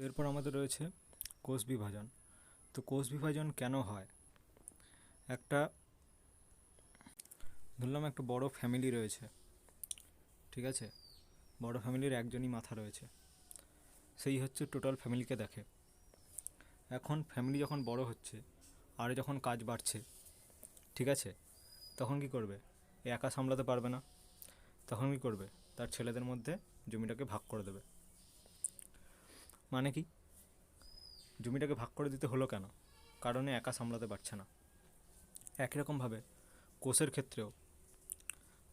এরপর আমাদের রয়েছে কোষ বিভাজন। তো কোষ বিভাজন কেন হয়? একটা ধরলাম একটা বড় ফ্যামিলি রয়েছে, ঠিক আছে, বড় ফ্যামিলির একজনই মাথা রয়েছে, সেই হচ্ছে টোটাল ফ্যামিলিকে দেখে। এখন ফ্যামিলি যখন বড় হচ্ছে আর যখন কাজ বাড়ছে, ঠিক আছে, তখন কি করবে? একা সামলাতে পারবে না, তখন কি করবে? তার ছেলেদের মধ্যে জমিটাকে ভাগ করে দেবে। মানে কি, জমিটাকে ভাগ করে দিতে হলো কেন? কারণে একা সামলাতে পারছে না। একই রকমভাবে কোষের ক্ষেত্রেও,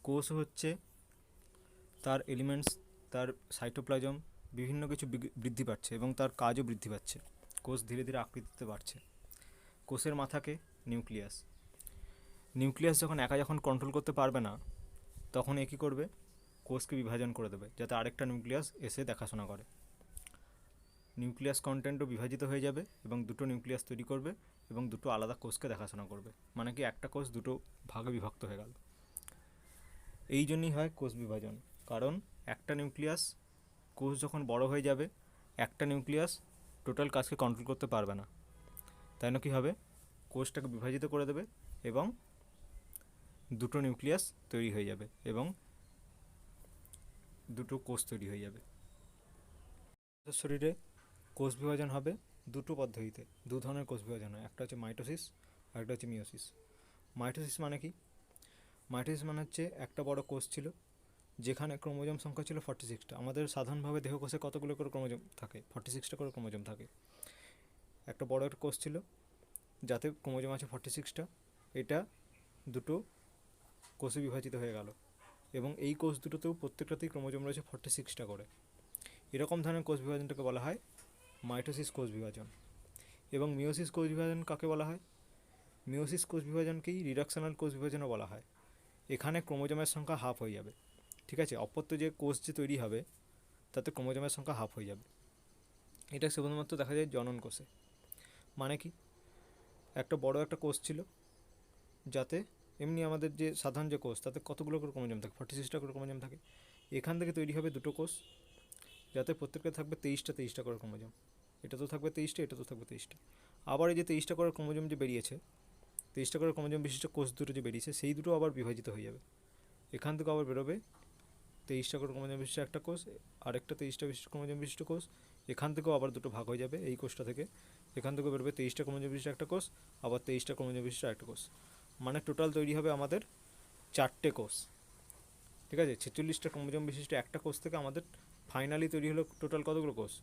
কোষ হচ্ছে তার এলিমেন্টস, তার সাইটোপ্লাজম বিভিন্ন কিছু বৃদ্ধি পাচ্ছে এবং তার কাজও বৃদ্ধি পাচ্ছে। কোষ ধীরে ধীরে আকৃতিতে বাড়ছে। কোষের মাথাকে নিউক্লিয়াস, নিউক্লিয়াস যখন একা যখন কন্ট্রোল করতে পারবে না, তখন এ কী করবে? কোষকে বিভাজন করে দেবে, যাতে আরেকটা নিউক্লিয়াস এসে দেখাশোনা করে। নিউক্লিয়াস কন্টেন্টও বিভাজিত হয়ে যাবে এবং দুটো নিউক্লিয়াস তৈরি করবে এবং দুটো আলাদা কোষকে দেখাশোনা করবে। মানে কি, একটা কোষ দুটো ভাগে বিভক্ত হয়ে গেল। এই জন্যই হয় কোষ বিভাজন, কারণ একটা নিউক্লিয়াস, কোষ যখন বড় হয়ে যাবে, একটা নিউক্লিয়াস টোটাল কাজকে কন্ট্রোল করতে পারবে না, তাই না? কী হবে? কোষটাকে বিভাজিত করে দেবে এবং দুটো নিউক্লিয়াস তৈরি হয়ে যাবে এবং দুটো কোষ তৈরি হয়ে যাবে। শরীরে কোষ বিভাজন হবে দুটো পদ্ধতিতে। দু ধরনের কোষ বিভাজন হয়, একটা হচ্ছে মাইটোসিস আর একটা হচ্ছে মিওসিস। মাইটোসিস মানে কি? মাইটোসিস মানে হচ্ছে একটা বড় কোষ ছিল যেখানে ক্রোমোজোম সংখ্যা ছিল 46টা। আমাদের সাধারণভাবে দেহকোষে কতগুলো করে ক্রোমোজোম থাকে? 46টা করে ক্রোমোজোম থাকে। একটা বড় একটা কোষ ছিল যাতে ক্রোমোজোম আছে 46টা, এটা দুটো কোষে বিভাজিত হয়ে গেল এবং এই কোষ দুটোতেও প্রত্যেকটাতেই ক্রোমোজোম রয়েছে 46টা করে। এরকম ধরনের কোষ বিভাজনটাকে বলা হয় মাইটোসিস কোষ বিভাজন। এবং মিওসিস কোষ বিভাজন কাকে বলা হয়? মিওসিস কোষ বিভাজনকেই রিডাকশনাল কোষ বিভাজনও বলা হয়। এখানে ক্রোমোজোমের সংখ্যা হাফ হয়ে যাবে, ঠিক আছে, অপত্য যে কোষ যে তৈরি হবে তাতে ক্রোমোজোমের সংখ্যা হাফ হয়ে যাবে। এটা শুধুমাত্র দেখা যায় জনন কোষে। মানে কি, একটা বড় একটা কোষ ছিল যাতে এমনি আমাদের যে সাধারণ যে কোষ তাতে কতগুলো করে ক্রোমোজোম থাকে? 46টা করে ক্রোমোজোম থাকে। এখান থেকে তৈরি হবে দুটো কোষ যাতে প্রত্যেকটা থাকবে 23টা করে ক্রোমোজোম। এটা তো থাকবে 23টা, এটা তো থাকবে 23টা। আবার এই যে 23টা করে ক্রোমোজোম যে বেরিয়েছে, 23টা করে ক্রোমোজোম বিশিষ্ট কোষ দুটো যে বেরিয়েছে, সেই দুটো আবার বিভাজিত হয়ে যাবে। এখান থেকে আবার বেরোবে 23টা করে ক্রোমোজোম বিশিষ্ট একটা কোষ, আরেকটা 23টা বিশিষ্ট ক্রোমোজোম বিশিষ্ট কোষ। এখান থেকেও আবার দুটো ভাগ হয়ে যাবে এই কোষটা থেকে। এখান থেকে বেরোবে 23টা ক্রোমোজোম বিশিষ্ট একটা কোষ, আবার 23টা ক্রোমোজোম বিশিষ্ট একটা কোষ। মানে টোটাল তৈরি হবে আমাদের 4টে কোষ, ঠিক আছে। 46টা ক্রোমোজোম বিশিষ্ট একটা কোষ থেকে আমাদের ফাইনালি তৈরি হলো টোটাল কতগুলো কোষ?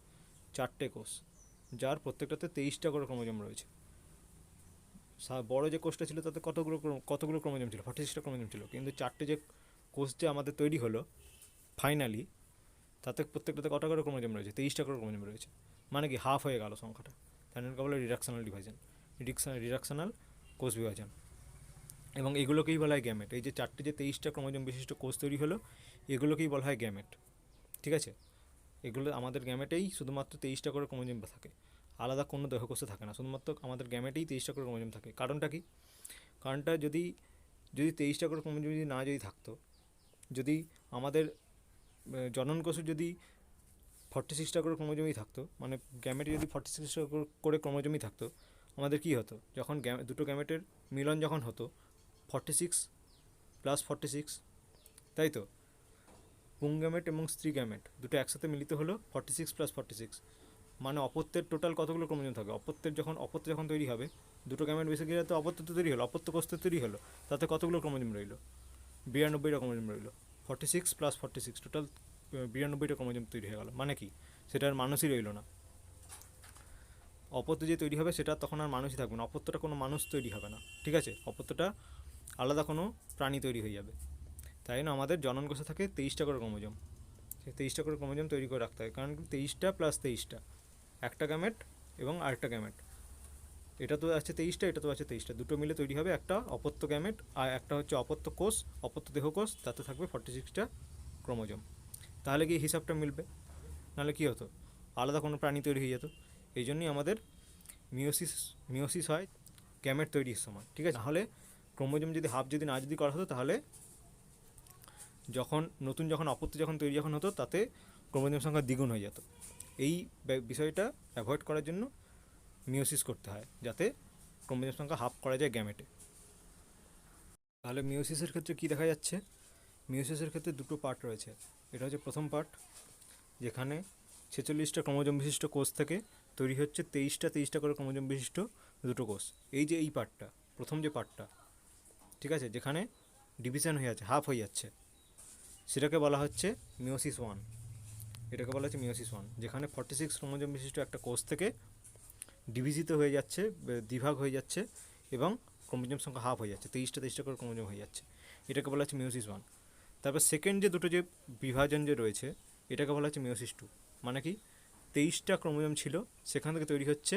4টে কোষ, যার প্রত্যেকটাতে 23টা করে ক্রোমোজোম রয়েছে। বড় যে কোষটা ছিল তাতে কতগুলো ক্রোমোজোম ছিল? 46টা ক্রোমোজোম ছিল, কিন্তু 4টে যে কোষ যে আমাদের তৈরি হলো ফাইনালি, তাতে প্রত্যেকটাতে কটা করে ক্রোমোজোম রয়েছে? 23টা করে ক্রোমোজোম রয়েছে। মানে কি, হাফ হয়ে গেল সংখ্যাটা। তাই জন্য বলে রিডাকশনাল ডিভাইজন, রিডাকশনাল কোষ বিভাজন। এবং এগুলোকেই বলা হয় গ্যামেট। এই যে 4টে যে 23টা ক্রোমোজোম বিশিষ্ট কোষ তৈরি হলো, এগুলোকেই বলা হয় গ্যামেট, ঠিক আছে। এগুলো আমাদের গ্যামেটেই শুধুমাত্র 23টা করে ক্রোমোজোম থাকে, আলাদা কোনো দেহকোষে থাকে না। শুধুমাত্র আমাদের গ্যামেটেই 23টা করে ক্রোমোজোম থাকে। কারণটা কি? কারণটা যদি 23টা করে ক্রোমোজোম যদি থাকতো, যদি আমাদের জনন কোষে যদি 46টা করে ক্রোমোজোমই থাকতো, মানে গ্যামেটে যদি 46টা করে ক্রোমোজোমই থাকতো, আমাদের কী হতো? যখন দুটো গ্যামেটের মিলন যখন হতো, 46 প্লাস 46, তাই তো, পুংগ্যামেট এবং স্ত্রী গ্যামেট দুটো একসাথে মিলিত হলো 46 প্লাস 46। মানে অপত্যের টোটাল কতগুলো ক্রোমোজোম থাকবে? অপত্য যখন তৈরি হবে, দুটো গ্যামেট বেশি গেলে তো অপত্য তো তৈরি হলো, অপত্য কোষ তৈরি হলো, তাতে কতগুলো ক্রোমোজোম রইল? 92টা ক্রোমোজোম রইল। 46 প্লাস 46 টোটাল 92টা ক্রোমোজোম তৈরি হয়ে গেল। মানে কি, সেটার মানুষই রইল না। অপত্য যে তৈরি হবে সেটা তখন আর মানুষই থাকবে না, অপত্যটা কোনো মানুষ তৈরি হবে না, ঠিক আছে। অপত্যটা আলাদা কোনো প্রাণী তৈরি হয়ে যাবে। তাই জন্য আমাদের জনন কোষে থাকে 23টা করে ক্রোমোজোম। সেই 23টা করে ক্রোমোজোম তৈরি করে রাখতে হয়, কারণ 23টা প্লাস 23টা, একটা গ্যামেট এবং আরেকটা গ্যামেট। এটা তো আছে 23টা, এটা তো আছে 23টা, দুটো মিলে তৈরি হবে একটা অপত্য গ্যামেট, আর একটা হচ্ছে অপত্য কোষ, অপত্য দেহকোষ, তাতে থাকবে 46টা ক্রোমোজোম। তাহলে কি হিসাবটা মিলবে? নাহলে কী হতো? আলাদা কোনো প্রাণী তৈরি হয়ে যেত। এই জন্যই আমাদের মিওসিস হয় গ্যামেট তৈরির সময়, ঠিক আছে। নাহলে ক্রোমোজোম যদি হাফ যদি করা হতো, তাহলে যখন অপত্য তৈরি হতো, তাতে ক্রোমোজোম সংখ্যা দ্বিগুণ হয়ে যেত। এই বিষয়টা অ্যাভয়েড করার জন্য মিওসিস করতে হয়, যাতে ক্রোমোজোম সংখ্যা হাফ করা যায় গ্যামেটে। তাহলে মিওসিসের ক্ষেত্রে কী দেখা যাচ্ছে? মিওসিসের ক্ষেত্রে দুটো পার্ট রয়েছে। এটা হচ্ছে প্রথম পার্ট, যেখানে 46টা ক্রোমোজোম বিশিষ্ট কোষ থেকে তৈরি হচ্ছে 23টা করে ক্রোমোজোম বিশিষ্ট দুটো কোষ। এই যে এই পার্টটা, প্রথম যে পার্টটা, ঠিক আছে, যেখানে ডিভিশন হয়ে যাচ্ছে, হাফ হয়ে যাচ্ছে, সেটাকে বলা হচ্ছে মিওসিস 1। এটাকে বলা হচ্ছে মিওসিস 1, যেখানে 46 ক্রোমোজোম বিশিষ্ট একটা কোষ থেকে ডিভিজিত হয়ে যাচ্ছে, দ্বিভাগ হয়ে যাচ্ছে, এবং ক্রোমোজোম সংখ্যা হাফ হয়ে যাচ্ছে, 23টা করে ক্রোমোজোম হয়ে যাচ্ছে। এটাকে বলা হচ্ছে মিওসিস 1। তারপর সেকেন্ড যে দুটো যে বিভাজন যে রয়েছে, এটাকে বলা হচ্ছে মিওসিস 2। মানে কি, 23টা ক্রোমোজোম ছিল, সেখান থেকে তৈরি হচ্ছে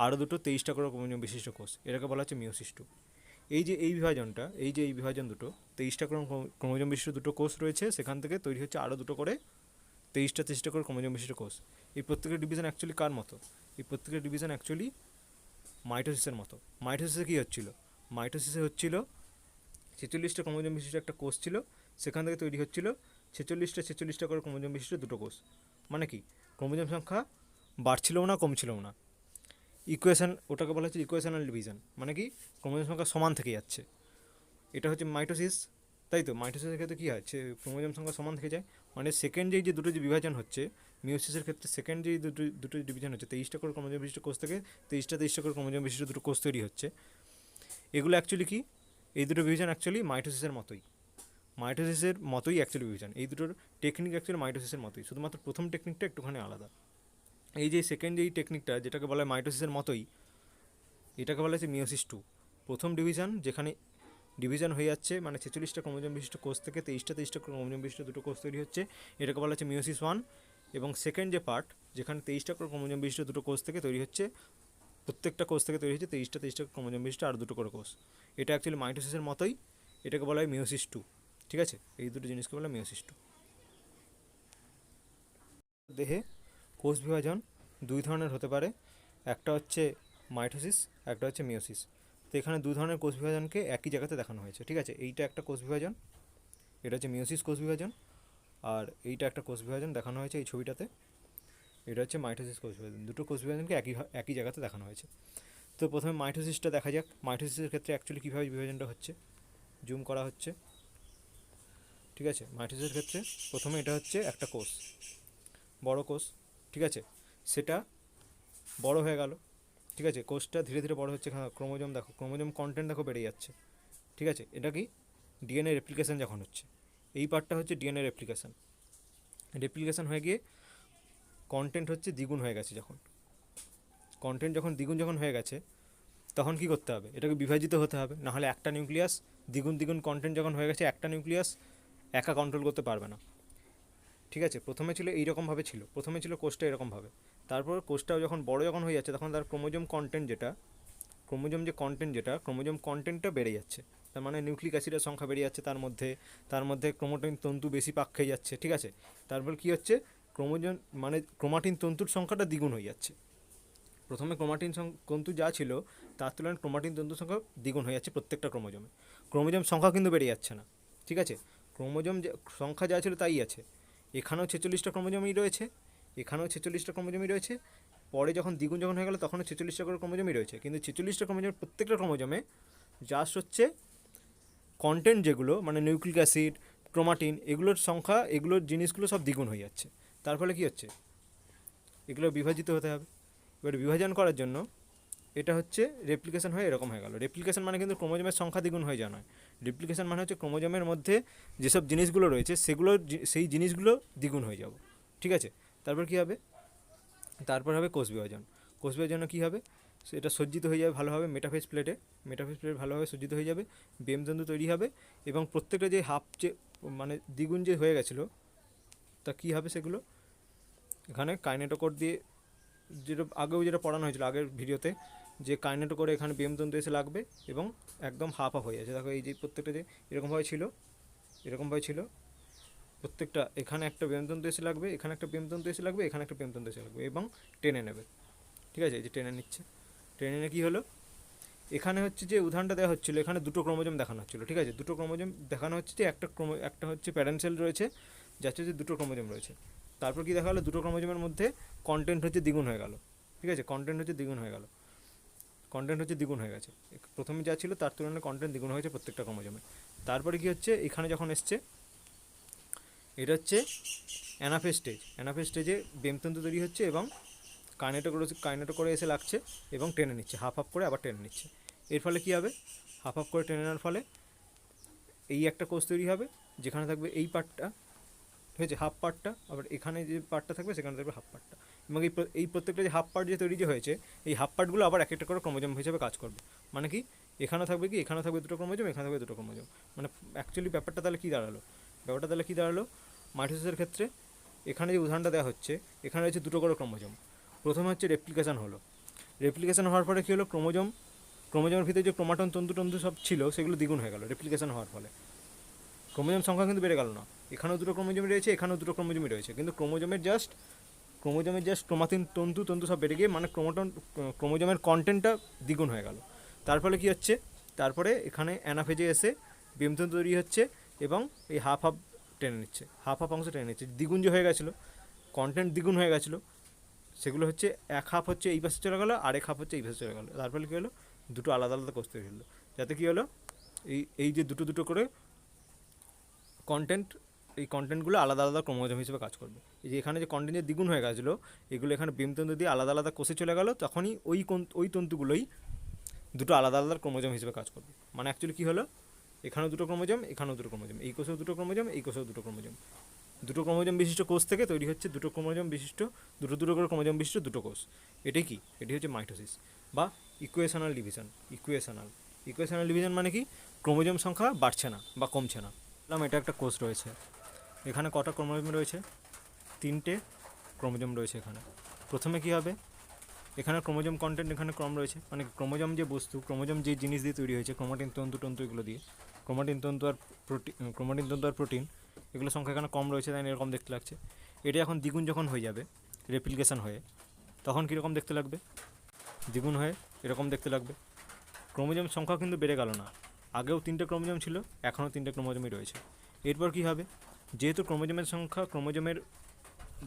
আরও দুটো 23টা করে ক্রোমোজোম বিশিষ্ট কোষ। এটাকে বলা হচ্ছে মিওসিস 2। এই যে এই বিভাজনটা, এই যে এই বিভাজন দুটো, 23টা ক্রোমোজোম বিশিষ্ট দুটো কোষ রয়েছে, সেখান থেকে তৈরি হচ্ছে আরও দুটো করে 23টা করে ক্রোমোজোম বিশিষ্ট কোষ। এই প্রত্যেকের ডিভিশন অ্যাকচুয়ালি কার মতো? এই প্রত্যেকের ডিভিশন অ্যাকচুয়ালি মাইটোসিসের মতো। মাইটোসিসে কী হচ্ছিল? মাইটোসিসে হচ্ছিল 46টা ক্রোমোজোম বিশিষ্ট একটা কোষ ছিল, সেখান থেকে তৈরি হচ্ছিল 46টা করে ক্রোমোজোম বিশিষ্ট দুটো কোষ। মানে কি, ক্রোমোজোম সংখ্যা বাড়ছিলও না, কমছিলও না। ইকুয়েশন, ওটাকে বলা হচ্ছে ইকুয়েশনাল ডিভিশন। মানে কি, ক্রোমোজোম সংখ্যা সমান থেকে যাচ্ছে। এটা হচ্ছে মাইটোসিস, তাই তো? মাইটোসিসের ক্ষেত্রে কী হয়, ক্রোমোজোম সংখ্যা সমান থেকে যায়। মানে সেকেন্ড যে দুটো যে বিভাজন হচ্ছে, মিওসিসের ক্ষেত্রে সেকেন্ড যে দুটো ডিভিশন হচ্ছে, 23টা করে ক্রোমোজোম বিশিষ্ট কোষ থেকে 23টা করে ক্রোমোজোম বিশিষ্ট দুটো কোষ তৈরি হচ্ছে। এগুলো অ্যাকচুয়ালি কি, এই দুটো ডিভিশন অ্যাকচুয়ালি মাইটোসিসের মতোই, অ্যাকচুয়ালি ডিভিশন। এই দুটোর টেকনিক অ্যাকচুয়ালি মাইটোসিসের মতোই, শুধুমাত্র প্রথম টেকনিকটা একটুখানি আলাদা। এই যে সেকেন্ড যেই টেকনিকটা, যেটাকে বলা হয় মাইটোসিসের মতোই, এটাকে বলা হচ্ছে মিওসিস 2। প্রথম ডিভিশন, যেখানে ডিভিশন হয়ে যাচ্ছে, মানে 46টা ক্রোমোজোম বিশিষ্ট কোষ থেকে 23টা ক্রোমোজোম বিশিষ্ট দুটো কোষ তৈরি হচ্ছে, এটাকে বলা হচ্ছে মিওসিস 1। এবং সেকেন্ড যে পার্ট, যেখানে 23টা ক্রোমোজোম বিশিষ্ট দুটো কোষ থেকে তৈরি হচ্ছে, প্রত্যেকটা কোষ থেকে তৈরি হচ্ছে 23টা ক্রোমোজোম বিশিষ্ট আর দুটো করে কোষ। এটা অ্যাকচুয়ালি মাইটোসিসের মতোই, এটাকে বলা হয় মিওসিস 2। ঠিক আছে, এই দুটো জিনিসকে বলা হয় মিওসিস 2। দেহে কোষ বিভাজন দুই ধরনের হতে পারে, একটা হচ্ছে মাইটোসিস, একটা হচ্ছে মিওসিস। তো এখানে দু ধরনের কোষ বিভাজনকে একই জায়গাতে দেখানো হয়েছে। ঠিক আছে, এইটা একটা কোষ বিভাজন, এটা হচ্ছে মিওসিস কোষ বিভাজন, আর এইটা একটা কোষ বিভাজন দেখানো হয়েছে এই ছবিটাতে, এটা হচ্ছে মাইটোসিস কোষ বিভাজন। দুটো কোষ বিভাজনকে একই জায়গাতে দেখানো হয়েছে। তো প্রথমে মাইটোসিসটা দেখা যাক। মাইটোসিসের ক্ষেত্রে অ্যাকচুয়ালি কীভাবে বিভাজনটা হচ্ছে, জুম করা হচ্ছে। ঠিক আছে, মাইটোসিসের ক্ষেত্রে প্রথমে এটা হচ্ছে একটা কোষ, বড় কোষ। ঠিক আছে, সেটা বড় হয়ে গেল। ঠিক আছে, কোষটা ধীরে ধীরে বড় হচ্ছে। ক্রোমোজোম দেখো, ক্রোমোজোম কন্টেন্ট দেখো বেড়ে যাচ্ছে। ঠিক আছে, এটা কি ডিএনএ রেপ্লিকেশন যখন হচ্ছে, এই পার্টটা হচ্ছে ডিএনএ রেপ্লিকেশন হয়ে গিয়ে কন্টেন্ট হচ্ছে দ্বিগুণ হয়ে গেছে। যখন দ্বিগুণ হয়ে গেছে, তখন কি করতে হবে, এটাকে বিভাজিত হতে হবে। নাহলে একটা নিউক্লিয়াস দ্বিগুণ কন্টেন্ট যখন হয়ে গেছে, একটা নিউক্লিয়াস একা কন্ট্রোল করতে পারবে না। ঠিক আছে, প্রথমে ছিল এইরকমভাবে, প্রথমে ছিল কোষটা এরকমভাবে, তারপর কোষটাও যখন বড় হয়ে যাচ্ছে, তখন তার ক্রোমোজোম কন্টেন্টটা বেড়ে যাচ্ছে। তার মানে নিউক্লিক অ্যাসিডের সংখ্যা বেড়ে যাচ্ছে, তার মধ্যে ক্রোমাটিন তন্তু বেশি পাক খেয়ে যাচ্ছে। ঠিক আছে, তারপর কি হচ্ছে, ক্রোমাটিন তন্তুর সংখ্যাটা দ্বিগুণ হয়ে যাচ্ছে। প্রথমে ক্রোমাটিন তন্তু যা ছিল, তার তুলনায় ক্রোমাটিন তন্তুর সংখ্যা দ্বিগুণ হয়ে যাচ্ছে প্রত্যেকটা ক্রোমোজোম সংখ্যা কিন্তু বেড়ে যাচ্ছে না। ঠিক আছে, ক্রোমোজোম সংখ্যা যা ছিল তাই আছে। এখানেও 46টা ক্রোমোজোমই রয়েছে, পরে যখন দ্বিগুণ হয়ে গেল, তখনও 46টা করে ক্রোমোজোমই রয়েছে। কিন্তু 46টা ক্রোমোজোমের প্রত্যেকটা ক্রোমোজোমে জাস্ট হচ্ছে কন্টেন্ট, যেগুলো মানে নিউক্লিক অ্যাসিড, ক্রোমাটিন, এগুলোর জিনিসগুলো সব দ্বিগুণ হয়ে যাচ্ছে। তার ফলে কী হচ্ছে, এগুলো বিভাজিত হতে হবে। এবার বিভাজন করার জন্য এটা হচ্ছে রেপ্লিকেশন হয়ে এরকম হয়ে গেল। রেপ্লিকেশন মানে কিন্তু ক্রোমোজোমের সংখ্যা দ্বিগুণ হয়ে যাওয়া নয়। রেপ্লিকেশন মানে হচ্ছে ক্রোমোজোমের মধ্যে যেসব জিনিসগুলো রয়েছে, সেই জিনিসগুলো দ্বিগুণ হয়ে যাব। ঠিক আছে, তারপর তারপর হবে কোষ বিভাজনে কী হবে, সেটা সজ্জিত হয়ে যাবে ভালোভাবে মেটাফেজ প্লেট ভালোভাবে সজ্জিত হয়ে যাবে, বেমতন্তু তৈরি হবে, এবং প্রত্যেকটা যে মানে দ্বিগুণ যে হয়ে গেছিলো, তা কী হবে, সেগুলো এখানে কাইনেটোকোর দিয়ে, যেটা পড়ানো হয়েছিল আগের ভিডিওতে, যে কাইনেটোকোরে এখানে বেমতন্তু এসে লাগবে এবং একদম হাফ হয়ে যাচ্ছে। দেখো, এই যে প্রত্যেকটা যে এরকমভাবে ছিল প্রত্যেকটা, এখানে একটা বেমতন্তু এসে লাগবে, এখানে একটা বেমতন্তু এসে লাগবে, এখানে একটা বেমতন্তু এসে লাগবে, এবং টেনে নেবে। ঠিক আছে, এই যে টেনে নিয়ে কী হলো, এখানে হচ্ছে যে উদাহরণটা দেওয়া হচ্ছিলো, এখানে দুটো ক্রোমোজোম দেখানো হচ্ছিলো। ঠিক আছে, দুটো ক্রোমোজোম দেখানো হচ্ছে যে একটা হচ্ছে প্যারেন্ট সেল রয়েছে, যাচ্ছে যে দুটো ক্রোমোজোম রয়েছে। তারপর কি দেখা গেলো, দুটো ক্রোমোজোমের মধ্যে কন্টেন্ট হচ্ছে দ্বিগুণ হয়ে গেল। ঠিক আছে, কন্টেন্ট হচ্ছে দ্বিগুণ হয়ে গেল, কন্টেন্ট হচ্ছে দ্বিগুণ হয়ে গেছে। প্রথমে যা ছিল তার তুলনায় কন্টেন্ট দ্বিগুণ হয়েছে প্রত্যেকটা ক্রোমোজোমে। তারপরে কি হচ্ছে, এখানে যখন এসছে, এটা হচ্ছে অ্যানাফেজ স্টেজ। অ্যানাফেজ স্টেজে বেমতন্তু তৈরি হচ্ছে এবং কাইনেটোকোরে এসে লাগছে এবং টেনে নিচ্ছে, হাফ হাফ করে আবার টেনে নিচ্ছে। এর ফলে কী হবে, হাফ হাফ করে টেনে নেওয়ার ফলে এই একটা কোষ তৈরি হবে, যেখানে থাকবে এই পার্টটা, ঠিক আছে, হাফ পার্টটা, আবার এখানে যে পার্টটা থাকবে সেখানে থাকবে হাফ পার্টটা। এবং এই প্রত্যেকটা যে হাফ পার্ট যে তৈরি যে হয়েছে, এই হাফ পার্টগুলো আবার এক একটা করে ক্রোমোজোম হিসেবে কাজ করবে। মানে কি, এখানেও থাকবে কি, এখানেও থাকবে দুটো ক্রোমোজোম, এখানে থাকবে দুটো ক্রোমোজোম। মানে অ্যাকচুয়ালি ব্যাপারটা তাহলে কী দাঁড়ালো, মাইটোসিসের ক্ষেত্রে এখানে যে উদাহরণটা দেওয়া হচ্ছে, এখানে রয়েছে দুটো করে ক্রোমোজোম। প্রথমে হচ্ছে রেপ্লিকেশন হলো, রেপ্লিকেশন হওয়ার পরে কী হলো, ক্রোমোজোমের ভিতরে যে ক্রোমাটন তন্তু সব ছিল সেগুলো দ্বিগুণ হয়ে গেল রেপ্লিকেশন হওয়ার ফলে। ক্রোমোজোম সংখ্যা কিন্তু বেড়ে গেল না, এখানেও দুটো ক্রোমোজোমই রয়েছে, এখানেও দুটো ক্রোমোজোমই রয়েছে, কিন্তু ক্রোমোজোমের জাস্ট ক্রোমাটিন তন্তু সব বেড়ে গিয়ে মানে ক্রোমোজোমের কন্টেন্টটা দ্বিগুণ হয়ে গেল। তার ফলে কী হচ্ছে, তারপরে এখানে অ্যানাফেজে এসে বেমতন্তু তৈরি হচ্ছে এবং এই হাফ হাফ টেনে নিচ্ছে, হাফ হাফ অংশ টেনে নিচ্ছে। দ্বিগুণ যে হয়ে গেছিলো, কন্টেন্ট দ্বিগুণ হয়ে গেছিলো, সেগুলো হচ্ছে এক হাফ হচ্ছে এই পাশে চলে গেলো, আরেক হাফ হচ্ছে এই পাশে চলে গেলো। তার ফলে কী হলো, দুটো আলাদা আলাদা কোষ তৈরি হলো। যাতে কী হলো, এই যে দুটো দুটো করে এই কন্টেন্টগুলো আলাদা আলাদা ক্রোমোজোম হিসেবে কাজ করবে। এই যে এখানে যে কন্টেন্ট যে দ্বিগুণ হয়ে গেছিলো, এগুলো এখানে বেমতন্তু দিয়ে আলাদা আলাদা কোষে চলে গেলো, তখনই ওই তন্তুগুলোই দুটো আলাদা আলাদা ক্রোমোজোম হিসেবে কাজ করবে। মানে অ্যাকচুয়ালি কী হলো, এখানেও দুটো ক্রোমোজোম, এখানেও দুটো ক্রোমোজোম, এই কোষেও দুটো ক্রোমোজোম, এই কোষেও দুটো ক্রোমোজোম। দুটো ক্রোমোজোম বিশিষ্ট কোষ থেকে তৈরি হচ্ছে দুটো দুটো করে ক্রোমোজোম বিশিষ্ট দুটো কোষ। এটাই কি, এটি হচ্ছে মাইটোসিস বা ইকুয়েশনাল ডিভিশন। ইকুয়েশনাল ডিভিশন মানে কি, ক্রোমোজোম সংখ্যা বাড়ছে না বা কমছে না। এটা একটা কোষ রয়েছে, এখানে কটা ক্রোমোজোম রয়েছে, 3টে ক্রোমোজোম রয়েছে এখানে। প্রথমে কি হবে, এখানে ক্রোমোজোম কন্টেন্ট এখানে কম রয়েছে, মানে ক্রোমোজোম যে বস্তু, ক্রোমোজোম যে জিনিস দিয়ে তৈরি হয়েছে, ক্রোমাটিন তন্তু এগুলো দিয়ে, ক্রোমাটিন তন্তু আর প্রোটিন এগুলো সংখ্যা এখানে কম রয়েছে, তাই এরকম দেখতে লাগছে। এটা এখন দ্বিগুণ যখন হয়ে যাবে রেপ্লিকেশন হয়ে, তখন কীরকম দেখতে লাগবে, দ্বিগুণ হয়ে এরকম দেখতে লাগবে। ক্রোমোজোম সংখ্যা কিন্তু বেড়ে গেল না, আগেও 3টে ক্রোমোজোম ছিল, এখনও 3টে ক্রোমোজোমই রয়েছে। এরপর কি হবে, যেহেতু ক্রোমোজোমের সংখ্যা, ক্রোমোজোমের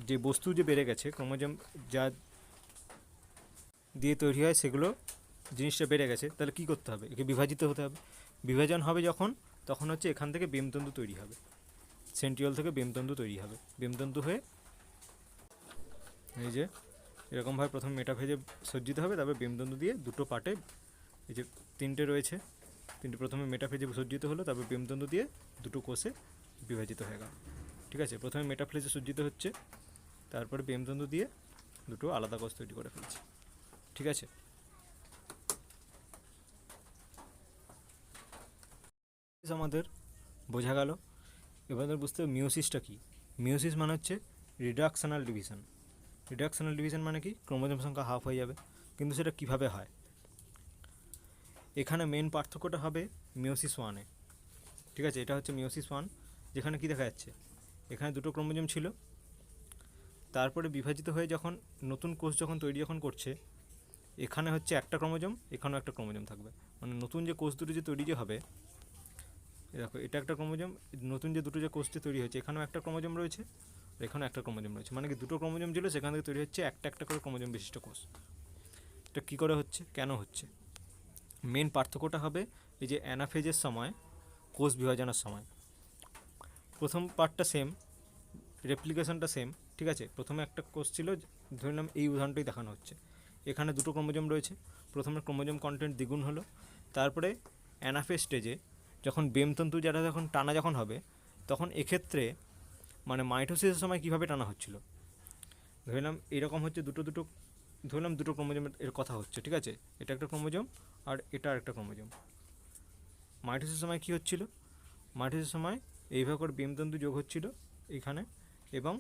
যে বস্তু যে বেড়ে গেছে, ক্রোমোজোম যা দিয়ে তৈরি হয় সেগুলো জিনিসটা বেড়ে গেছে, তাহলে কী করতে হবে, একে বিভাজিত হতে হবে। বিভাজন হবে যখন, তখন হচ্ছে এখান থেকে বেমতন্তু তৈরি হবে, সেন্ট্রিওল থেকে বেমতন্তু তৈরি হবে। বেমতন্তু হয়ে এই যে এরকমভাবে প্রথমে মেটাফেজে সজ্জিত হবে, তারপর বেমতন্তু দিয়ে দুটো পার্টে, এই যে 3টে রয়েছে, 3টে প্রথমে মেটাফেজে সজ্জিত হলো, তারপর বেমতন্তু দিয়ে দুটো কোষে বিভাজিত হয়ে গেল। ঠিক আছে, প্রথমে মেটাফেজে সজ্জিত হচ্ছে, তারপরে বেমতন্তু দিয়ে দুটো আলাদা কোষ তৈরি করে ফেলছে। ঠিক আছে, আমাদের বোঝা গেল। এবার বুঝতে হবে মিওসিসটা কী। মিওসিস মানে হচ্ছে রিডাকশনাল ডিভিশন মানে কি, ক্রোমোজোম সংখ্যা হাফ হয়ে যাবে। কিন্তু সেটা কিভাবে হয়, এখানে মেন পার্থক্যটা হবে মিওসিস 1-এ। ঠিক আছে, এটা হচ্ছে মিওসিস 1, যেখানে কি দেখা যাচ্ছে, এখানে দুটো ক্রোমোজোম ছিল, তারপরে বিভাজিত হয়ে যখন নতুন কোষ তৈরি করছে, এখানে হচ্ছে একটা ক্রোমোজোম, এখানেও একটা ক্রোমোজোম থাকবে। মানে নতুন যে কোষ দুটো যে তৈরি যে হবে, দেখো এটা একটা ক্রোমোজোম, নতুন যে দুটো যে কোষটি তৈরি হয়েছে, এখানেও একটা ক্রোমোজোম রয়েছে, এখানেও একটা ক্রোমোজোম রয়েছে। মানে কি, দুটো ক্রোমোজোম ছিল, সেখান থেকে তৈরি হচ্ছে একটা করে ক্রোমোজোম বিশিষ্ট কোষ। এটা কী করে হচ্ছে, কেন হচ্ছে, মেন পার্থক্যটা হবে এই যে অ্যানাফেজের সময়, কোষ বিভাজনের সময়। প্রথম পার্টটা সেম, রেপ্লিকেশনটা সেম। ঠিক আছে, প্রথমে একটা কোষ ছিল, ধরে নিলাম এই উদাহরণটাই দেখানো হচ্ছে, এখানে দুটো ক্রোমোজোম রয়েছে, প্রথমে ক্রোমোজোম কন্টেন্ট দ্বিগুণ হলো, তারপরে অ্যানাফেজ স্টেজে যখন বেমতন্তু যখন টানা হবে, তখন এক্ষেত্রে মানে মাইটোসিসের সময় কীভাবে টানা হচ্ছিল, ধরলাম এরকম হচ্ছে, ধরলাম দুটো ক্রোমোজোমের এর কথা হচ্ছে। ঠিক আছে, এটা একটা ক্রোমোজোম আর এটা আরেকটা ক্রোমোজোম। মাইটোসিসের সময় কী হচ্ছিল, মাইটোসিসের সময় এইভাবে করে বেমতন্তু যোগ হচ্ছিল এইখানে, এবং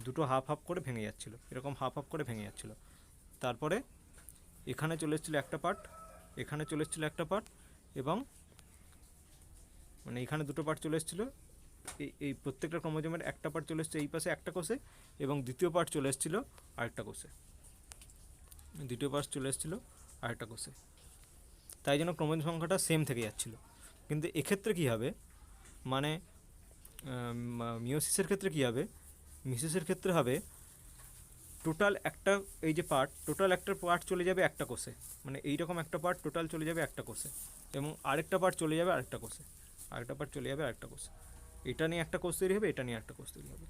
দুটো হাফ হাফ করে ভেঙে যাচ্ছিলো, এরকম হাফ হাফ করে ভেঙে যাচ্ছিলো। তারপরে এখানে চলে এসেছিলো একটা পার্ট, এখানে চলে এসেছিলো একটা পার্ট, এবং মানে এখানে দুটো পার্ট চলে এসেছিলো, এই প্রত্যেকটা ক্রোমোজোমের একটা পার্ট চলে এসেছে এই পাশে একটা কোষে, এবং দ্বিতীয় পার্ট চলে এসেছিলো আরেকটা কোষে, তাই জন্য ক্রোমোজোম সংখ্যাটা সেম থেকে যাচ্ছিলো। কিন্তু এক্ষেত্রে কী হবে, মানে মিওসিসের ক্ষেত্রে কী হবে, মিয়োসিসের ক্ষেত্রে হবে টোটাল একটা এই যে পার্ট, টোটাল একটা পার্ট চলে যাবে একটা কোষে, মানে এইরকম একটা পার্ট টোটাল চলে যাবে একটা কোষে, এবং আরেকটা পার্ট চলে যাবে আরেকটা কোষে, আরেকটা পার্ট চলে যাবে আরেকটা কোষে। এটা নিয়ে একটা কোষ তৈরি হবে, এটা নিয়ে একটা কোষ তৈরি হবে,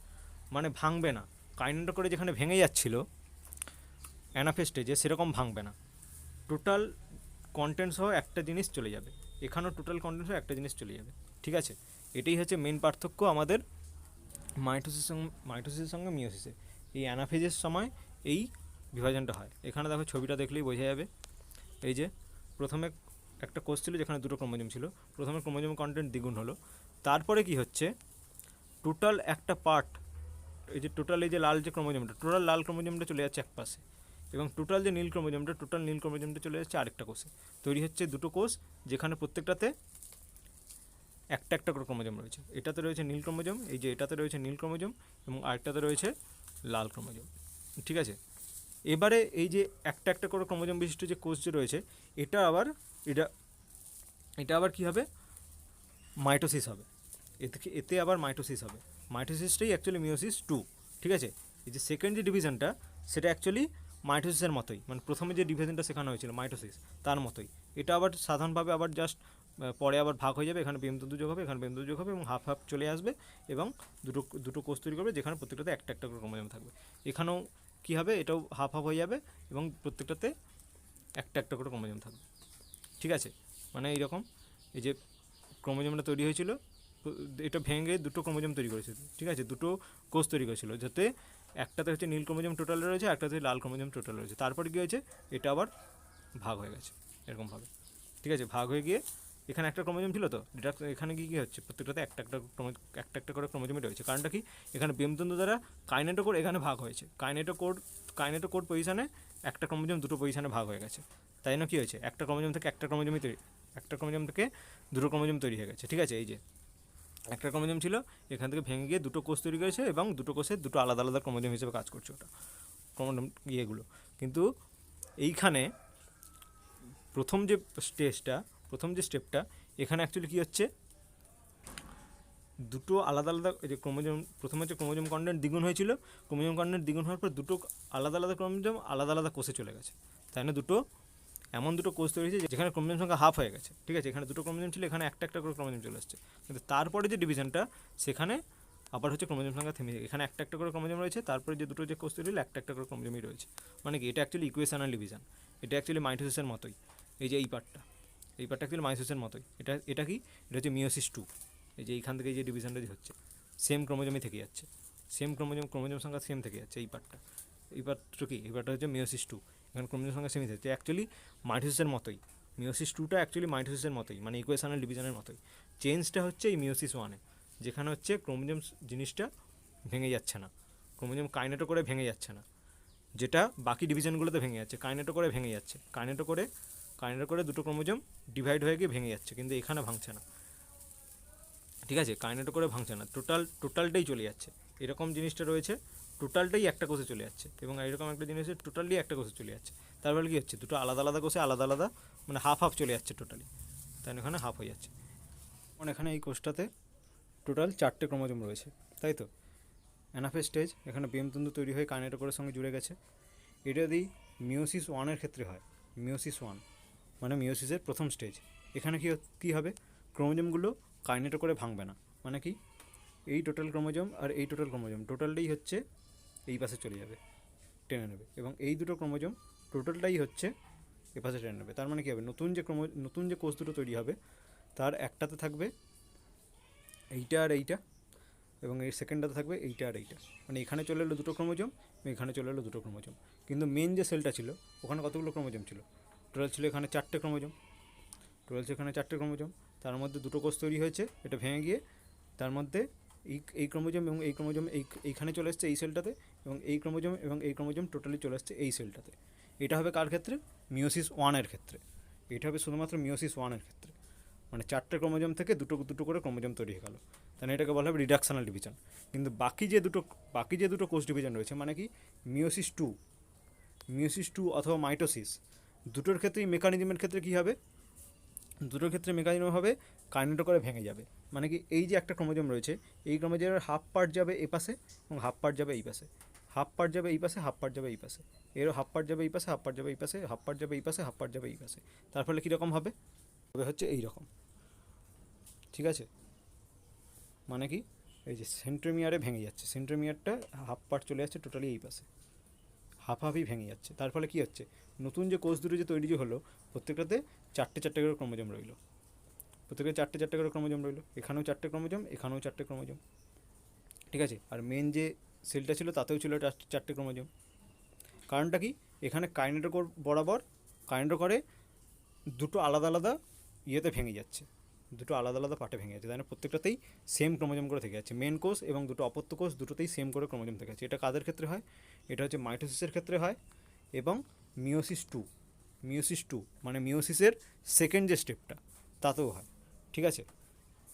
মানে ভাঙবে না। কাইনেটো করে যেখানে ভেঙে যাচ্ছিল অ্যানাফেজ স্টেজে, সেরকম ভাঙবে না। টোটাল কন্টেন্ট সহ একটা জিনিস চলে যাবে, এখানেও টোটাল কন্টেন্ট সহ একটা জিনিস চলে যাবে। ঠিক আছে, এটাই হচ্ছে মেন পার্থক্য আমাদের মাইটোসিসের সঙ্গে মিয়োসিসের। এই অ্যানাফেজের সময় এই বিভাজনটা হয়। এখানে দেখো ছবিটা দেখলেই বোঝা যাবে। এই যে প্রথমে একটা কোষ ছিল যেখানে দুটো ক্রোমোজোম ছিল, প্রথমে ক্রোমোজোম কন্টেন্ট দ্বিগুণ হলো, তারপরে কি হচ্ছে, টোটাল একটা পার্ট, এই যে টোটাল এই যে লাল যে ক্রোমোজোমটা, টোটাল লাল ক্রোমোজোমটা চলে যাচ্ছে এক পাশে, এবং টোটাল যে নীল ক্রোমোজোমটা, টোটাল নীল ক্রোমোজোমটা চলে যাচ্ছে আরেকটা কোষে। তৈরি হচ্ছে দুটো কোষ, যেখানে প্রত্যেকটাতে একটা একটা করে ক্রোমোজোম রয়েছে। এটাতে রয়েছে নীল ক্রোমোজোম, এই যে এটাতে রয়েছে নীল ক্রোমোজোম, এবং আরেকটাতে রয়েছে লাল ক্রোমোজোম। ঠিক আছে, এবারে এই যে একটা একটা করে ক্রোমোজোম বিশিষ্ট যে কোষ যে রয়েছে, এটা আবার এটা এটা আবার কী হবে, মাইটোসিস হবে। এতে আবার মাইটোসিস হবে। মাইটোসিসটাই অ্যাকচুয়ালি মিয়োসিস 2। ঠিক আছে, এই যে সেকেন্ড যে ডিভিশনটা, সেটা অ্যাকচুয়ালি মাইটোসিসের মতোই, মানে প্রথমে যে ডিভিশনটা শেখানো হয়েছিল মাইটোসিস, তার মতোই। এটা আবার সাধারণভাবে আবার জাস্ট পরে আবার ভাগ হয়ে যাবে, এখানে প্রেমতন্তু যোগ হবে, এখানে প্রেমতন্তু যোগ হবে, এবং হাফ হাফ চলে আসবে, এবং দুটো দুটো কোষ তৈরি করবে, যেখানে প্রত্যেকটাতে একটা একটা করে ক্রোমোজোম থাকবে। এখানেও কী হবে, এটাও হাফ হাফ হয়ে যাবে, এবং প্রত্যেকটাতে একটা একটা করে ক্রোমোজোম থাকবে। ঠিক আছে, মানে এইরকম এই যে ক্রোমোজোমটা তৈরি হয়েছিল, এটা ভেঙে দুটো ক্রোমোজোম তৈরি করেছিল। ঠিক আছে, দুটো কোষ তৈরি করেছিল, যাতে একটাতে হচ্ছে নীল ক্রোমোজোম টোটাল রয়েছে, একটাতে লাল ক্রোমোজোম টোটাল রয়েছে। তারপরে কী হয়েছে, এটা আবার ভাগ হয়ে গেছে এরকমভাবে। ঠিক আছে, ভাগ হয়ে গিয়ে এখানে একটা ক্রোমোজোম ছিল, তো এটা এখানে কী হচ্ছে, প্রত্যেকটাতে একটা একটা করে ক্রোমোজোমই রয়েছে। কারণটা কি, এখানে প্রেমতন্তু দ্বারা কাইনেটোকোর এখানে ভাগ হয়েছে, কাইনেটোকোর পজিশনে একটা ক্রোমোজোম দুটো পজিশনে ভাগ হয়ে গেছে। তাই না, কী হয়েছে, একটা ক্রোমোজোম থেকে একটা ক্রোমোজোমই তৈরি, একটা ক্রোমোজোম থেকে দুটো ক্রোমোজোম তৈরি হয়ে গেছে। ঠিক আছে, এই যে একটা ক্রোমোজোম ছিল, এখান থেকে ভেঙে গিয়ে দুটো কোষ তৈরি করেছে, এবং দুটো কোষের দুটো আলাদা আলাদা ক্রোমোজোম হিসেবে কাজ করছে ওটা ক্রোমোজোম ইয়েগুলো। কিন্তু এইখানে প্রথম যে স্টেপটা, এখানে অ্যাকচুয়ালি কী হচ্ছে, দুটো আলাদা আলাদা যে ক্রোমোজোম, প্রথমে হচ্ছে ক্রোমোজোম কন্টেন্ট দ্বিগুণ হয়েছিল, ক্রোমোজোম কন্টেন্ট দ্বিগুণ হওয়ার পর দুটো আলাদা আলাদা ক্রোমোজোম আলাদা আলাদা কোষে চলে গেছে। তাই না, দুটো এমন দুটো কোষ তৈরি হয়েছে যেখানে ক্রোমোজোম সংখ্যা হাফ হয়ে গেছে। ঠিক আছে, এখানে দুটো ক্রোমোজোম ছিল, এখানে একটা একটা করে ক্রোমোজোম চলে আসছে। কিন্তু তারপরে যে ডিভিশনটা, সেখানে আবার হচ্ছে ক্রোমোজোম সংখ্যা থেমে যায়, এখানে একটা একটা করে ক্রোমোজোম রয়েছে, তারপরে যে দুটো যে কোষ তৈরি হলো, একটা একটা করে ক্রোমোজোমই রয়েছে। মানে কি, এটা অ্যাকচুয়ালি ইকুয়েশনাল ডিভিশন, এটা অ্যাকচুয়ালি মাইটোসিসের মতোই। এই যে এই পার্টটা অ্যাকচুয়ালি মাইটোসিসের মতোই। এটা কি, এটা হচ্ছে মিয়োসিস 2। এই যে এইখান থেকে যে ডিভিশনটা যে হচ্ছে, সেম ক্রোমোজোমই থেকে যাচ্ছে, সেম ক্রোমোজোম সংখ্যা সেম থেকে যাচ্ছে। এই পার্টটা কি, এই পার্টটা হচ্ছে মিয়োসিস 2। এখানে ক্রোমোজোম সংখ্যা সেমই থাকছে, অ্যাকচুয়ালি মাইটোসিসের মতোই। মিয়োসিস 2টা অ্যাকচুয়ালি মাইটোসিসের মতোই, মানে ইকুয়েশনাল ডিভিশনের মতোই। চেঞ্জটা হচ্ছে এই মিয়োসিস 1-এ, যেখানে হচ্ছে ক্রোমোজোম জিনিসটা ভেঙে যাচ্ছে না, ক্রোমোজোম কাইনেটো করে ভেঙে যাচ্ছে না, যেটা বাকি ডিভিশনগুলোতে ভেঙে যাচ্ছে, কাইনেটো করে ভেঙে যাচ্ছে, কাইনেটো করে দুটো ক্রোমোজোম ডিভাইড হয়ে গিয়ে ভেঙে যাচ্ছে, কিন্তু এখানে ভাঙছে না। ঠিক আছে, কাইনেটো করে ভাঙছে না, টোটালটাই চলে যাচ্ছে। এরকম জিনিসটা রয়েছে, টোটালটাই একটা কোষে চলে যাচ্ছে, এবং এরকম একটা জিনিস টোটালি একটা কোষে চলে যাচ্ছে। তারপরে কী হচ্ছে, দুটো আলাদা আলাদা কোষে আলাদা আলাদা, মানে হাফ হাফ চলে যাচ্ছে টোটালি, তাই না, এখানে হাফ হয়ে যাচ্ছে। মানে এখানে এই কোষটাতে টোটাল 4টে ক্রোমোজোম রয়েছে, তাই তো। অ্যানাফেজ স্টেজ, এখানে প্রেমতন্তু তৈরি হয়ে কাইনেটোকোরের সঙ্গে জুড়ে গেছে। এটা যদি মিয়োসিস 1-এর ক্ষেত্রে হয়, মিয়োসিস 1 মানে মিয়োসিসের প্রথম স্টেজ, এখানে কী হবে, ক্রোমোজোমগুলো কাইনেটোকোরে ভাঙবে না। মানে কি, এই টোটাল ক্রোমোজোম আর এই টোটাল ক্রোমোজোম টোটালটাই হচ্ছে এই পাশে চলে যাবে, টেনে নেবে, এবং এই দুটো ক্রোমোজোম টোটালটাই হচ্ছে এ পাশে টেনে নেবে। তার মানে কী হবে, নতুন যে কোষ দুটো তৈরি হবে, তার একটাতে থাকবে এইটা আর এইটা, এবং এই সেকেন্ডটাতে থাকবে এইটা আর এইটা। মানে এখানে চলে এলো দুটো ক্রোমোজোম, এখানে চলে এলো দুটো ক্রোমোজোম। কিন্তু মেন যে সেলটা ছিল, ওখানে কতগুলো ক্রোমোজোম ছিল, টোটাল ছিল এখানে 4টে ক্রোমোজোম, তার মধ্যে দুটো কোষ তৈরি হয়েছে, এটা ভেঙে গিয়ে তার মধ্যে এই ক্রোমোজোম এবং এই ক্রোমোজোম এইখানে চলে এসছে এই সেলটাতে, এবং এই ক্রোমোজোম টোটালি চলে আসছে এই সেলটাতে। এটা হবে কার ক্ষেত্রে, মিয়োসিস 1-এর ক্ষেত্রে। এটা হবে শুধুমাত্র মিয়োসিস 1-এর ক্ষেত্রে, মানে 4টে ক্রোমোজোম থেকে দুটো দুটো করে ক্রোমোজোম তৈরি হয়ে গেল, তাহলে এটাকে বলা হবে রিডাকশনাল ডিভিশন। কিন্তু বাকি যে দুটো কোষ ডিভিশন রয়েছে, মানে কি মিয়োসিস 2 অথবা মাইটোসিস, দুটোর ক্ষেত্রেই মেকানিজমের ক্ষেত্রে কী হবে, দুটোর ক্ষেত্রে মেকানিজম হবে কাইনেটোকোরে ভেঙে যাবে। মানে কি, এই যে একটা ক্রোমোজোম রয়েছে, এই ক্রোমোজোমের হাফ পার্ট যাবে এই পাশে এবং হাফ পার্ট যাবে এই পাশে, হাফ পার্ট যাবে এই পাশে, হাফ পার্ট যাবে এই পাশে, এরও হাফ পার্ট যাবে এই পাশে, হাফ পার্ট যাবে এই পাশে, হাফ পার্ট যাবে এই পাশে, হাফ পার্ট যাবে এই পাশে। তার ফলে কীরকম হবে? হবে হচ্ছে এই রকম। ঠিক আছে, মানে কি, এই যে সেন্ট্রোমিয়ারে ভেঙে যাচ্ছে, সেন্ট্রোমিয়ারটা হাফ পার্ট চলে যাচ্ছে টোটালি এই পাশে, হাফ হাফই ভেঙে যাচ্ছে। তার ফলে কী হচ্ছে, নতুন যে কোষ দুটো যে তৈরি যে হলো, প্রত্যেকটাতে চারটে চারটে করে ক্রোমোজোম রইলো, প্রত্যেকটা চারটে চারটে করে ক্রোমোজোম রইলো, এখানেও চারটে ক্রোমোজোম, এখানেও চারটে ক্রোমোজোম। ঠিক আছে, আর মেন যে সেলটা ছিল তাতেও ছিল চারটে ক্রোমোজোম। কারণটা কি, এখানে কাইনেটোকোর বরাবর, কাইনেটোকোরে দুটো আলাদা আলাদা ইয়েতে ভেঙে যাচ্ছে, দুটো আলাদা আলাদা পার্টে ভেঙে যাচ্ছে, তাই না? প্রত্যেকটাতেই সেম ক্রোমোজোম করে থেকে যাচ্ছে, মেন কোষ এবং দুটো অপত্য কোষ দুটোতেই সেম করে ক্রোমোজোম থেকে যাচ্ছে। এটা কাদের ক্ষেত্রে হয়? এটা হচ্ছে মাইটোসিসের ক্ষেত্রে হয় এবং মিওসিস টু, মিওসিস টু মানে মিওসিসের সেকেন্ড যে স্টেপটা তাতেও হয়। ঠিক আছে,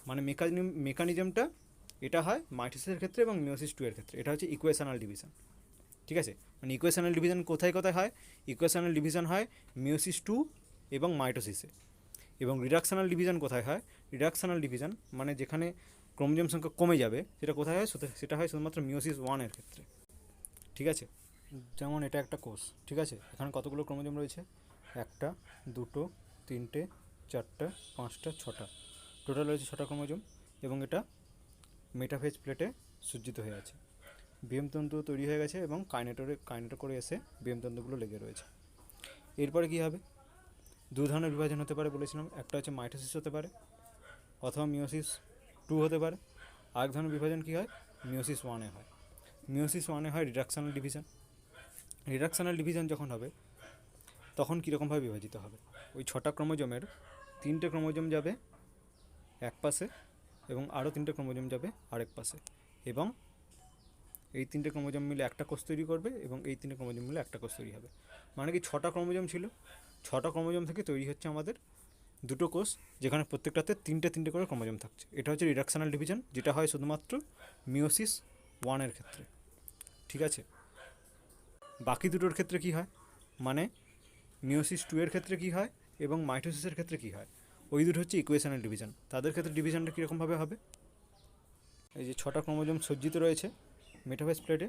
মানে মেকানিজমটা এটা হয় মাইটোসিসের ক্ষেত্রে এবং মিওসিস টু এর ক্ষেত্রে। এটা হচ্ছে ইকুয়েশনাল ডিভিশন। ঠিক আছে, মানে ইকুয়েশনাল ডিভিশন কোথায় কোথায় হয়? ইকুয়েশনাল ডিভিশন হয় মিওসিস টু এবং মাইটোসিসে। এবং রিডাকশনাল ডিভিশন কোথায় হয়? রিডাকশনাল ডিভিশন মানে যেখানে ক্রোমোজোম সংখ্যা কমে যাবে, সেটা কোথায় হয়? সেটা হয় শুধুমাত্র মিওসিস ওয়ানের ক্ষেত্রে। ঠিক আছে, যেমন এটা একটা কোষ, ঠিক আছে, এখানে কতগুলো ক্রোমোজোম রয়েছে? একটা, দুটো, তিনটে, চারটা, পাঁচটা, ছটা, টোটাল রয়েছে ছটা ক্রোমোজোম। এবং এটা মেটাফেজ প্লেটে সজ্জিত হয়ে আছে, বিএমতন্তু তৈরি হয়ে গেছে এবং কাইনেটো করে এসে বিএমতন্তুগুলো লেগে রয়েছে। এরপরে কী হবে? দু ধরনের বিভাজন হতে পারে বলেছিলাম, একটা হচ্ছে মাইটোসিস হতে পারে অথবা মিওসিস টু হতে পারে। আরেক ধরনের বিভাজন কী হয়? মিওসিস ওয়ানে হয়। মিওসিস ওয়ানে হয় রিডাকশনাল ডিভিশন। রিডাকশনাল ডিভিশন যখন হবে তখন কীরকমভাবে বিভাজিত হবে? ওই ছটা ক্রোমোজোমের তিনটে ক্রোমোজোম যাবে এক পাশে এবং আরও তিনটে ক্রোমোজোম যাবে আরেক পাশে, এবং এই তিনটে ক্রোমোজোম মিলে একটা কোষ তৈরি করবে এবং এই তিনটে ক্রোমোজোম মিলে একটা কোষ তৈরি হবে। মানে কি, ছটা ক্রোমোজোম ছিল, ছটা ক্রোমোজোম থেকে তৈরি হচ্ছে আমাদের দুটো কোষ, যেখানে প্রত্যেকটাতে তিনটে তিনটে করে ক্রোমোজোম থাকছে। এটা হচ্ছে রিডাকশনাল ডিভিশন, যেটা হয় শুধুমাত্র মিওসিস ওয়ানের ক্ষেত্রে। ঠিক আছে, বাকি দুটোর ক্ষেত্রে কী হয়, মানে মিওসিস টু এর ক্ষেত্রে কী হয় এবং মাইটোসিসের ক্ষেত্রে কী হয়, ওই দুটো হচ্ছে ইকুয়েশনাল ডিভিশন। তাদের ক্ষেত্রে ডিভিশনটা কীরকমভাবে হবে? এই যে ছটা ক্রোমোজোম সজ্জিত রয়েছে মেটাফেজ প্লেটে,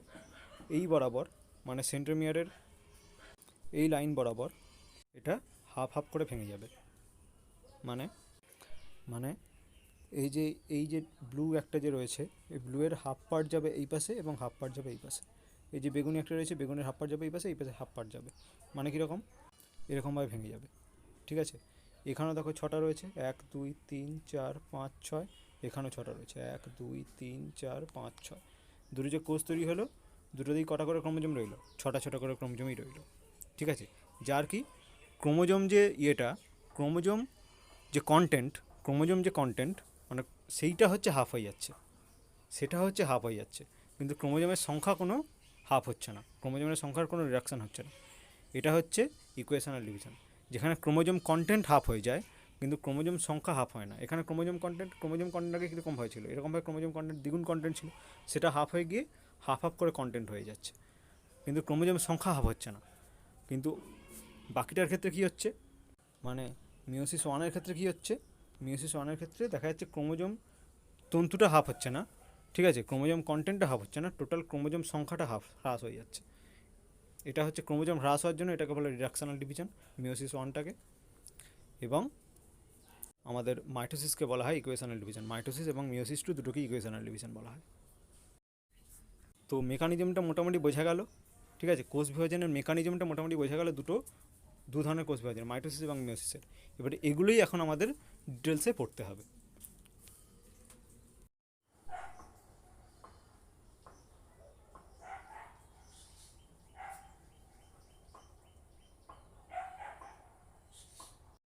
এই বরাবর মানে সেন্ট্রোমিয়ারের এই লাইন বরাবর এটা হাফ হাফ করে ভেঙে যাবে। মানে মানে এই যে ব্লু একটা যে রয়েছে, এই ব্লুয়ের হাফ পার্ট যাবে এই পাশে এবং হাফ পার্ট যাবে এই পাশে। এই যে বেগুনি একটা রয়েছে, বেগুনের হাফ পার্ট যাবে এই পাশে, এই পাশে হাফ পার্ট যাবে। মানে কীরকম? এরকমভাবে ভেঙে যাবে। ঠিক আছে, এখানেও দেখো ছটা রয়েছে, 1 2 3 4 5 6, এখানেও ছটা রয়েছে 1 2 3 4 5 6। দুটো যে কোষ তৈরি হলো, দুটোতেই কটা করে ক্রোমোজোম রইলো? ছটা ছটা করে ক্রোমোজোমই রইলো। ঠিক আছে, যার কি ক্রোমোজোম যে ইয়েটা, ক্রোমোজোম যে কন্টেন্ট, ক্রোমোজোম যে কন্টেন্ট মানে সেইটা হচ্ছে হাফ হয়ে যাচ্ছে, সেটা হচ্ছে হাফ হয়ে যাচ্ছে, কিন্তু ক্রোমোজোমের সংখ্যা কোনো হাফ হচ্ছে না, ক্রোমোজোমের সংখ্যার কোনো রিডাকশান হচ্ছে না। এটা হচ্ছে ইকুয়েশনাল ডিভিশন, যেখানে ক্রোমোজোম কন্টেন্ট হাফ হয়ে যায় কিন্তু ক্রোমোজোম সংখ্যা হাফ হয় না। এখানে ক্রোমোজোম কন্টেন্ট আগে কীরকম হয়েছিল, এরকমভাবে ক্রোমোজোম কন্টেন্ট দ্বিগুণ কন্টেন্ট ছিল, সেটা হাফ হয়ে গিয়ে হাফ হাফ করে কন্টেন্ট হয়ে যাচ্ছে, কিন্তু ক্রোমোজোম সংখ্যা হাফ হচ্ছে না। কিন্তু বাকিটার ক্ষেত্রে কী হচ্ছে, মানে মিওসিস ওয়ানের ক্ষেত্রে কী হচ্ছে, মিওসিস ওয়ানের ক্ষেত্রে দেখা যাচ্ছে ক্রোমোজোম তন্তুটা হাফ হচ্ছে না, ঠিক আছে, ক্রোমোজোম কন্টেন্টটা হাফ হচ্ছে না, টোটাল ক্রোমোজোম সংখ্যাটা হ্রাস হয়ে যাচ্ছে। এটা হচ্ছে ক্রোমোজোম হ্রাস হওয়ার জন্য এটাকে বলে রিডাকশনাল ডিভিশন, মিওসিস ওয়ানটাকে। এবং আমাদের মাইটোসিসকে বলা হয় ইকুয়েশনাল ডিভিশন। মাইটোসিস এবং মিওসিস টু দুটোকে ইকুয়েশনাল ডিভিশন বলা হয়। তো মেকানিজমটা মোটামুটি বোঝা গেল। ঠিক আছে, কোষ বিভাজনের মেকানিজমটা মোটামুটি বোঝা গেল, দু ধরনের কোষ বিভাজন, মাইটোসিস এবং মিওসিসের। এবারে এগুলোই এখন আমাদের ডিটেলসে পড়তে হবে।